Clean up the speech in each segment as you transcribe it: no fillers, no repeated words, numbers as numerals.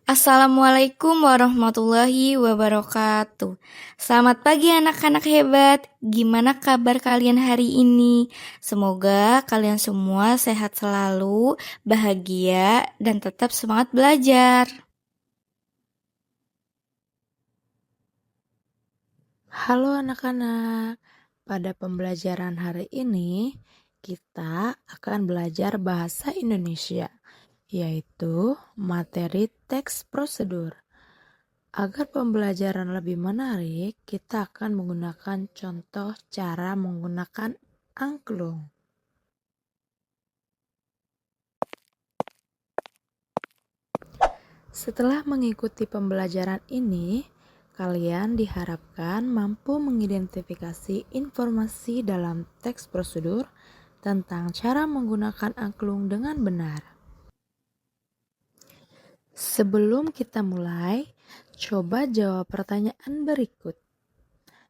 Assalamualaikum warahmatullahi wabarakatuh. Selamat pagi anak-anak hebat. Gimana kabar kalian hari ini? Semoga kalian semua sehat selalu, bahagia, dan tetap semangat belajar. Halo anak-anak, pada pembelajaran hari ini kita akan belajar bahasa Indonesia, yaitu materi teks prosedur. Agar pembelajaran lebih menarik, kita akan menggunakan contoh cara menggunakan angklung. Setelah mengikuti pembelajaran ini, kalian diharapkan mampu mengidentifikasi informasi dalam teks prosedur tentang cara menggunakan angklung dengan benar. Sebelum kita mulai, coba jawab pertanyaan berikut.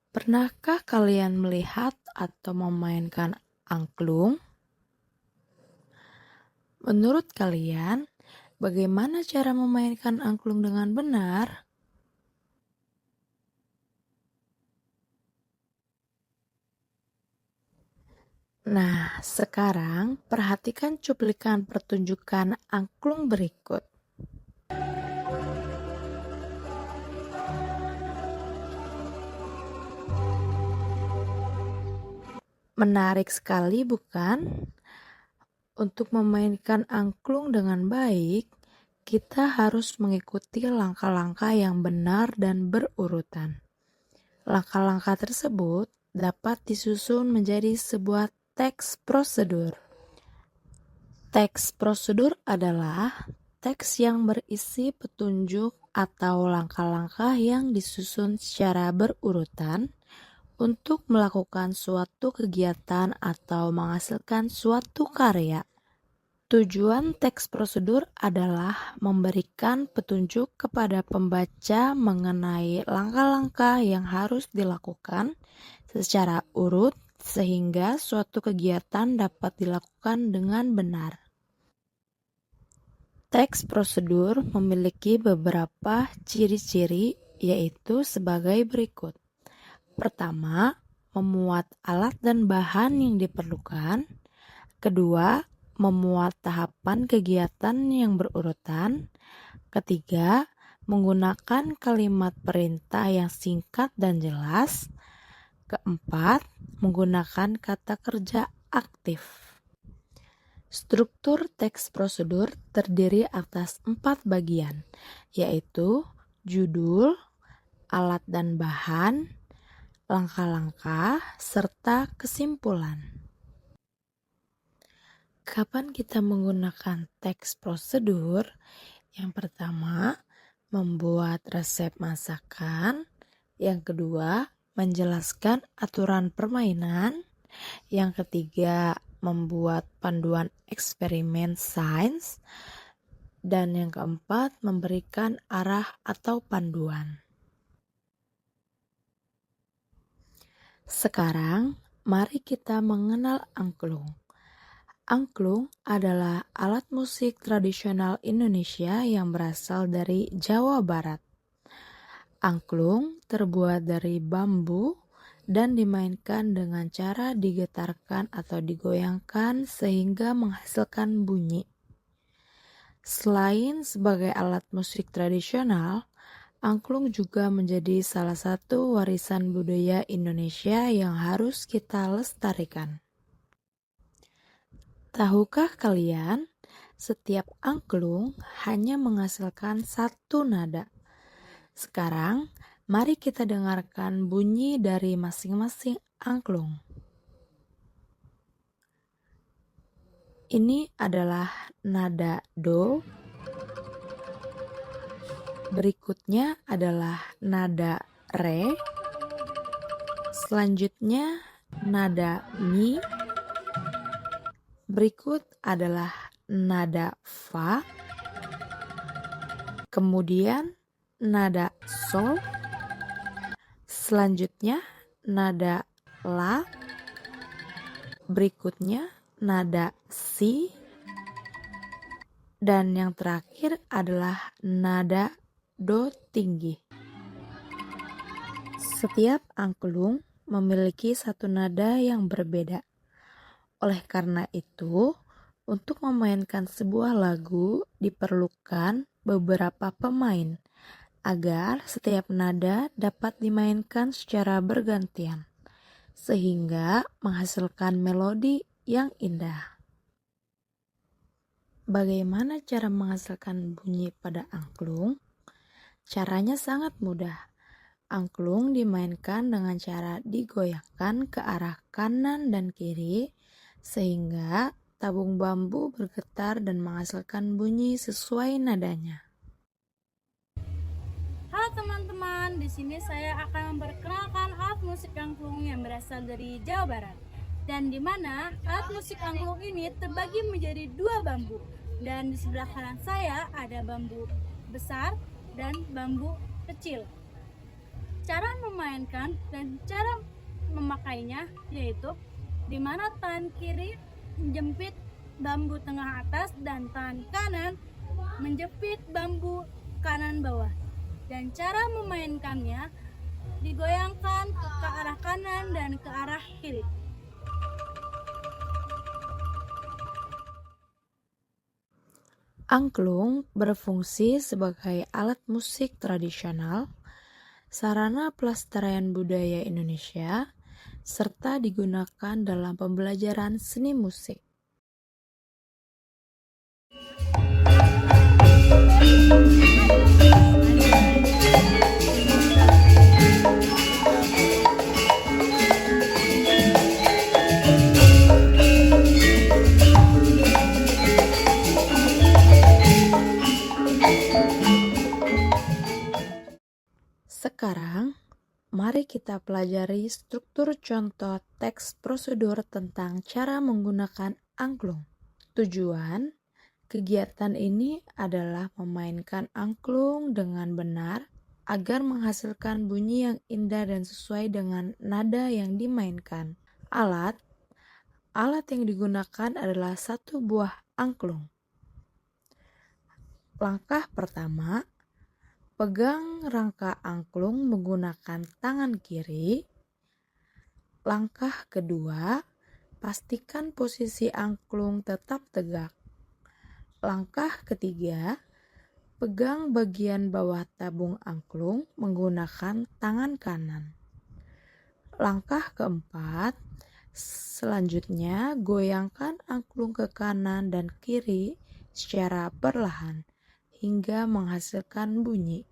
Pernahkah kalian melihat atau memainkan angklung? Menurut kalian, bagaimana cara memainkan angklung dengan benar? Nah, sekarang perhatikan cuplikan pertunjukan angklung berikut. Menarik sekali, bukan? Untuk memainkan angklung dengan baik, kita harus mengikuti langkah-langkah yang benar dan berurutan. Langkah-langkah tersebut dapat disusun menjadi sebuah teks prosedur. Teks prosedur adalah teks yang berisi petunjuk atau langkah-langkah yang disusun secara berurutan untuk melakukan suatu kegiatan atau menghasilkan suatu karya. Tujuan teks prosedur adalah memberikan petunjuk kepada pembaca mengenai langkah-langkah yang harus dilakukan secara urut sehingga suatu kegiatan dapat dilakukan dengan benar. Teks prosedur memiliki beberapa ciri-ciri, yaitu sebagai berikut. Pertama, memuat alat dan bahan yang diperlukan. Kedua, memuat tahapan kegiatan yang berurutan. Ketiga, menggunakan kalimat perintah yang singkat dan jelas. Keempat, menggunakan kata kerja aktif. Struktur teks prosedur terdiri atas 4 bagian, yaitu judul, alat dan bahan, langkah-langkah, serta kesimpulan. Kapan kita menggunakan teks prosedur? Yang pertama, membuat resep masakan. Yang kedua, menjelaskan aturan permainan. Yang ketiga, membuat panduan eksperimen sains. Dan yang keempat, memberikan arah atau panduan. Sekarang, mari kita mengenal angklung. Angklung adalah alat musik tradisional Indonesia yang berasal dari Jawa Barat. Angklung terbuat dari bambu dan dimainkan dengan cara digetarkan atau digoyangkan sehingga menghasilkan bunyi. Selain sebagai alat musik tradisional, angklung juga menjadi salah satu warisan budaya Indonesia yang harus kita lestarikan. Tahukah kalian, setiap angklung hanya menghasilkan satu nada. Sekarang, mari kita dengarkan bunyi dari masing-masing angklung. Ini adalah nada do. Berikutnya adalah nada re. Selanjutnya nada mi. Berikut adalah nada fa. Kemudian nada sol. Selanjutnya nada la. Berikutnya nada si. Dan yang terakhir adalah nada do tinggi. Setiap angklung memiliki satu nada yang berbeda. Oleh karena itu, untuk memainkan sebuah lagu diperlukan beberapa pemain agar setiap nada dapat dimainkan secara bergantian, sehingga menghasilkan melodi yang indah. Bagaimana cara menghasilkan bunyi pada angklung? Caranya sangat mudah. Angklung dimainkan dengan cara digoyangkan ke arah kanan dan kiri, sehingga tabung bambu bergetar dan menghasilkan bunyi sesuai nadanya. Halo teman-teman, di sini saya akan memperkenalkan alat musik angklung yang berasal dari Jawa Barat. Dan di mana alat musik angklung ini terbagi menjadi dua bambu. Dan di sebelah kanan saya ada bambu besar dan bambu kecil. Cara memainkan dan cara memakainya yaitu di mana tangan kiri menjepit bambu tengah atas dan tangan kanan menjepit bambu kanan bawah. Dan cara memainkannya digoyangkan ke arah kanan dan ke arah kiri. Angklung berfungsi sebagai alat musik tradisional, sarana pelestarian budaya Indonesia, serta digunakan dalam pembelajaran seni musik. Sekarang, mari kita pelajari struktur contoh teks prosedur tentang cara menggunakan angklung. Tujuan kegiatan ini adalah memainkan angklung dengan benar agar menghasilkan bunyi yang indah dan sesuai dengan nada yang dimainkan. Alat yang digunakan adalah satu buah angklung. Langkah pertama, pegang rangka angklung menggunakan tangan kiri. Langkah kedua, pastikan posisi angklung tetap tegak. Langkah ketiga, pegang bagian bawah tabung angklung menggunakan tangan kanan. Langkah keempat, selanjutnya goyangkan angklung ke kanan dan kiri secara perlahan hingga menghasilkan bunyi.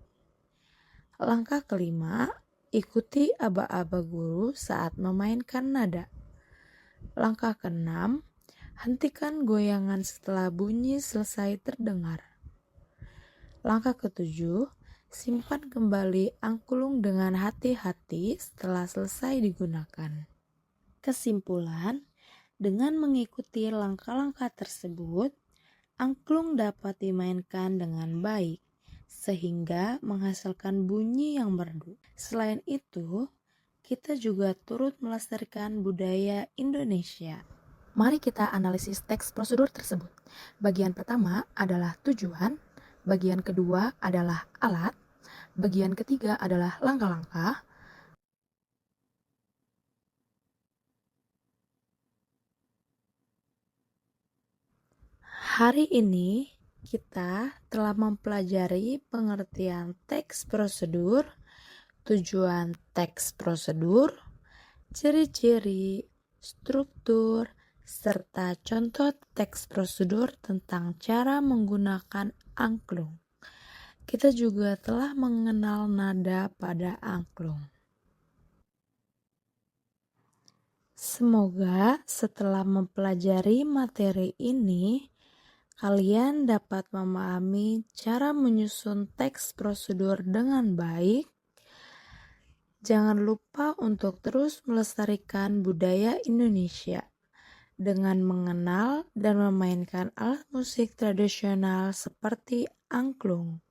Langkah kelima, ikuti aba-aba guru saat memainkan nada. Langkah keenam, hentikan goyangan setelah bunyi selesai terdengar. Langkah ketujuh, simpan kembali angklung dengan hati-hati setelah selesai digunakan. Kesimpulan, dengan mengikuti langkah-langkah tersebut, angklung dapat dimainkan dengan baik, sehingga menghasilkan bunyi yang merdu. Selain itu, kita juga turut melestarikan budaya Indonesia. Mari kita analisis teks prosedur tersebut. Bagian pertama adalah tujuan, bagian kedua adalah alat, bagian ketiga adalah langkah-langkah, hari ini kita telah mempelajari pengertian teks prosedur, tujuan teks prosedur, ciri-ciri, struktur, serta contoh teks prosedur tentang cara menggunakan angklung. Kita juga telah mengenal nada pada angklung. Semoga setelah mempelajari materi ini, kalian dapat memahami cara menyusun teks prosedur dengan baik. Jangan lupa untuk terus melestarikan budaya Indonesia dengan mengenal dan memainkan alat musik tradisional seperti angklung.